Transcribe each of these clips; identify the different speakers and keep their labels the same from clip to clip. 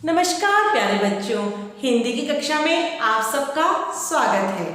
Speaker 1: नमस्कार प्यारे बच्चों, हिंदी की कक्षा में आप सबका स्वागत है।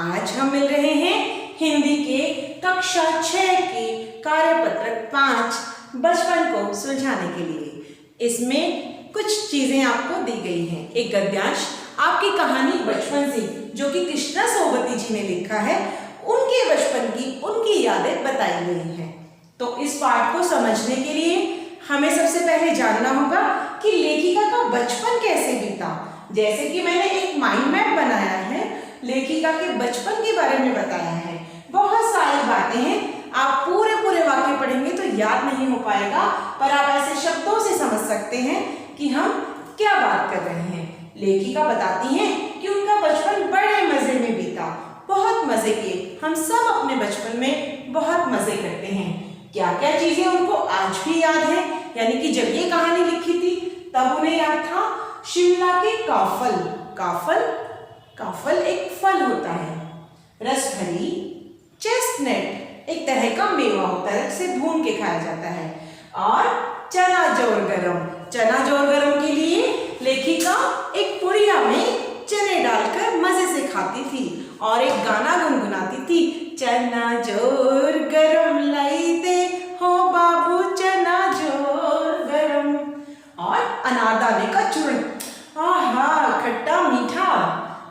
Speaker 1: आज हम मिल रहे हैं हिंदी के कक्षा 6 की कार्यपत्रक 5 बचपन को सुलझाने के लिए। इसमें कुछ चीजें आपको दी गई हैं। एक गद्यांश आपकी कहानी बचपन से जो कि कृष्णा सोबती जी ने लिखा है, उनके बचपन की उनकी यादें बताई गई हैं। तो इस पाठ को समझने के लिए हमें सबसे पहले जानना होगा कि लेखिका का बचपन कैसे बीता। जैसे कि मैंने एक माइंड मैप बनाया है, लेखिका के बचपन के बारे में बताया है। बहुत सारी बातें हैं, आप पूरे वाक्य पढ़ेंगे तो याद नहीं हो पाएगा, पर आप ऐसे शब्दों से समझ सकते हैं कि हम क्या बात कर रहे हैं। लेखिका बताती हैं कि उनका बचपन बड़े मजे में बीता, बहुत मजे किए। हम सब अपने बचपन में बहुत मजे करते हैं। क्या क्या चीजें उनको आज भी याद है, यानी कि जब ये कहानी लिखी थी तब उन्हें याद था। शिमला के काफल, काफल एक फल होता है। रसभरी, चेस्टनट एक तरह का मेवा होता है, जिसे भून के खाया जाता है। और चना जोर गरम के लिए लेखिका एक पुड़िया में चने डालकर मजे से खाती थी और एक गाना गुनगुनाती थी, चना जोर गरम लाई दे हो बाबू चना जोर गरम। और अनारदाने का चूर्ण, आहा खट्टा मीठा,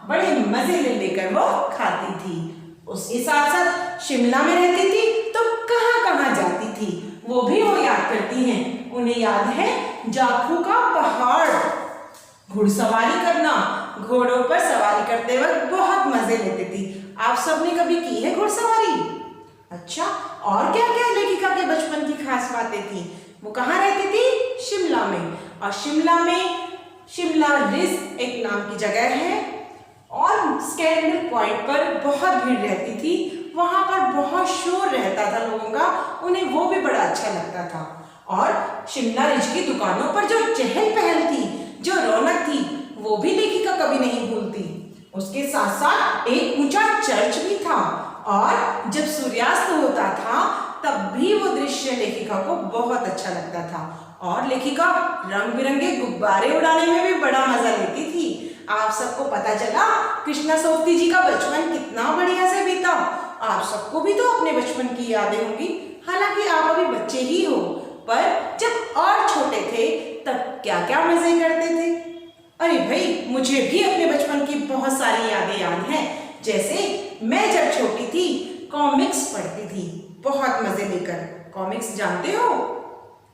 Speaker 1: बड़े मजे ले लेकर वो खाती थी। उसके साथ साथ शिमला में रहती थी तो कहाँ जाती थी वो भी वो याद करती हैं। उन्हें याद है जाखू का पहाड़, घुड़सवारी करना, घोड़ों पर सवारी करते वक्त बहुत मजे लेती थी। आप सबने कभी की है घुड़सवारी? अच्छा, और क्या क्या लेखिका के बचपन की खास बातें थी? वो कहाँ रहती थी? शिमला में। और शिमला रिज एक नाम की जगह है और स्कैंडल पॉइंट पर बहुत भीड़ रहती थी। वहां पर बहुत शोर रहता था लोगों का, उन्हें वो भी बड़ा अच्छा लगता था। और शिमला रिज की दुकानों पर जो चहल पहल थी, जो रौनक थी, वो भी लेखिका कभी नहीं भूलती। उसके साथ साथ एक ऊंचा चर्च भी था और जब सूर्यास्त होता था तब भी वो दृश्य लेखिका को बहुत अच्छा लगता था। और लेखिका रंग बिरंगे गुब्बारे उड़ाने में भी बड़ा मजा लेती थी। आप सबको पता चला कृष्णा सोबती जी का बचपन कितना बढ़िया से बीता। आप सबको भी तो अपने बचपन की यादें होंगी, हालांकि आप अभी बच्चे ही हो, पर जब और छोटे थे तब क्या क्या मजे करते थे। अरे भाई, मुझे भी अपने बचपन की बहुत सारी यादें याद हैं। जैसे मैं जब छोटी थी कॉमिक्स पढ़ती थी, बहुत मजे लेकर। कॉमिक्स जानते हो?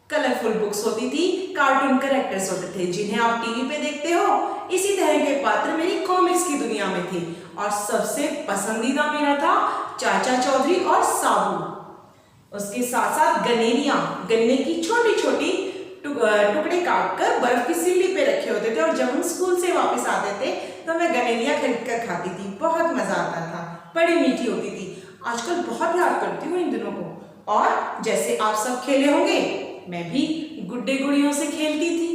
Speaker 1: कलरफुल बुक्स होती थी, कार्टून कैरेक्टर्स होते थे जिन्हें आप टीवी पे देखते हो। इसी तरह के पात्र मेरी कॉमिक्स की दुनिया में थे और सबसे पसंदीदा मेरा था चाचा चौधरी और साबू। उसके साथ साथ गनेरिया, गन्ने की छोटी छोटी टुकड़े काटकर बर्फ की सिल्ली पे रखे होते थे और जब हम स्कूल से वापस आते थे तो मैं गनेरिया खरीद कर खाती थी। बहुत मजा आता था, बड़ी मीठी होती थी। आजकल बहुत याद करती हूँ इन दिनों को। और जैसे आप सब खेले होंगे, मैं भी गुड्डे गुड़ियों से खेलती थी,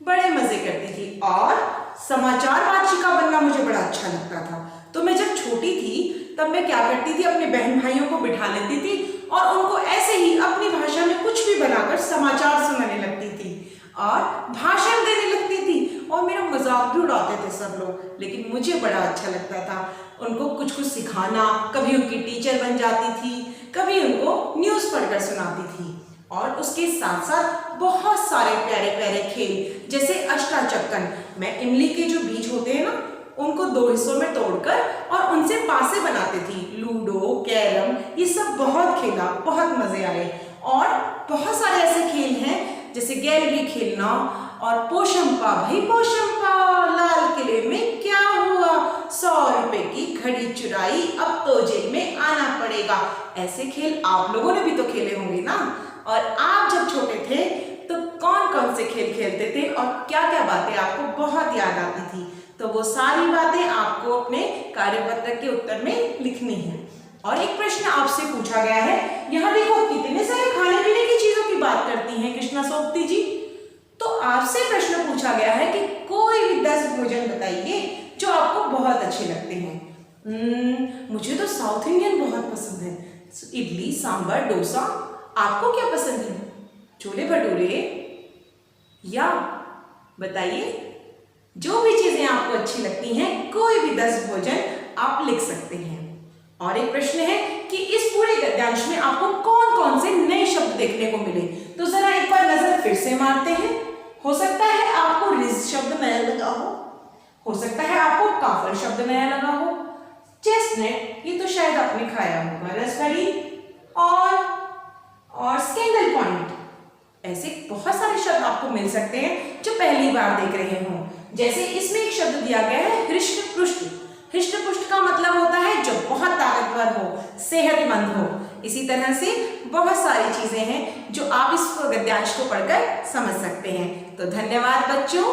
Speaker 1: बड़े मजे करती थी। और समाचार वाचिका बनना मुझे बड़ा अच्छा लगता था। तो मैं जब छोटी थी तब मैं क्या करती थी, अपने बहन भाइयों को बिठा लेती थी और उनको ऐसे ही अपनी भाषा में कुछ भी बनाकर समाचार सुनाने लगती थी और भाषण देने लगती थी। और मेरा मजाक भी उड़ाते थे सब लोग, लेकिन मुझे बड़ा अच्छा लगता था उनको कुछ सिखाना। कभी उनकी टीचर बन जाती थी, कभी उनको न्यूज़ पढ़कर सुनाती थी। और उसके साथ साथ बहुत सारे प्यारे प्यारे खेल, जैसे अष्टाचक्कन। मैं इमली के जो बीज होते हैं ना, उनको 2 हिस्सों में तोड़कर और उनसे पासे बनाती थी। लूडो, कैरम, ये सब बहुत खेला, बहुत मजे आए। और बहुत सारे ऐसे खेल हैं जैसे गैलरी खेलना और पोशंपा। भाई पोशंपा, लाल किले में क्या हुआ, 100 रुपए की घड़ी चुराई, अब तो जेल में आना पड़ेगा। ऐसे खेल आप लोगों ने भी तो खेले होंगे ना। और आप जब छोटे थे तो कौन कौन से खेल खेलते थे और क्या क्या बातें आपको बहुत याद आती थी? तो वो सारी बातें आपको अपने कार्यपत्रक के उत्तर में लिखनी है। और एक प्रश्न आपसे पूछा गया है, यहाँ देखो कितने सारे खाने पीने की चीजों की बात करती हैं कृष्णा सोबती जी। तो आपसे प्रश्न पूछा गया है कि कोई भी 10 भोजन बताइए जो आपको बहुत अच्छे लगते हैं। मुझे तो साउथ इंडियन बहुत पसंद है, इडली, सांभर, डोसा। आपको क्या पसंद है? छोले भटूरे या बताइए, जो भी चीजें आपको अच्छी लगती हैं, कोई भी 10 भोजन आप लिख सकते हैं। और एक प्रश्न है कि इस पूरे गद्यांश में आपको कौन कौन से नए शब्द देखने को मिले, तो जरा एक बार नजर फिर से मारते हैं। हो सकता है आपको रिज शब्द नया लगा हो सकता है आपको काफल शब्द नया लगा हो, चेस्टनट ये तो शायद आपने खाया होगा, रसभरी और स्कैंडल पॉइंट, ऐसे बहुत सारे शब्द आपको मिल सकते हैं जो पहली बार देख रहे हों। जैसे इसमें एक शब्द दिया गया है हृष्ट पुष्ट। हृष्ट पुष्ट का मतलब होता है जो बहुत ताकतवर हो, सेहतमंद हो। इसी तरह से बहुत सारी चीजें हैं जो आप इस गद्यांश को पढ़कर समझ सकते हैं। तो धन्यवाद बच्चों।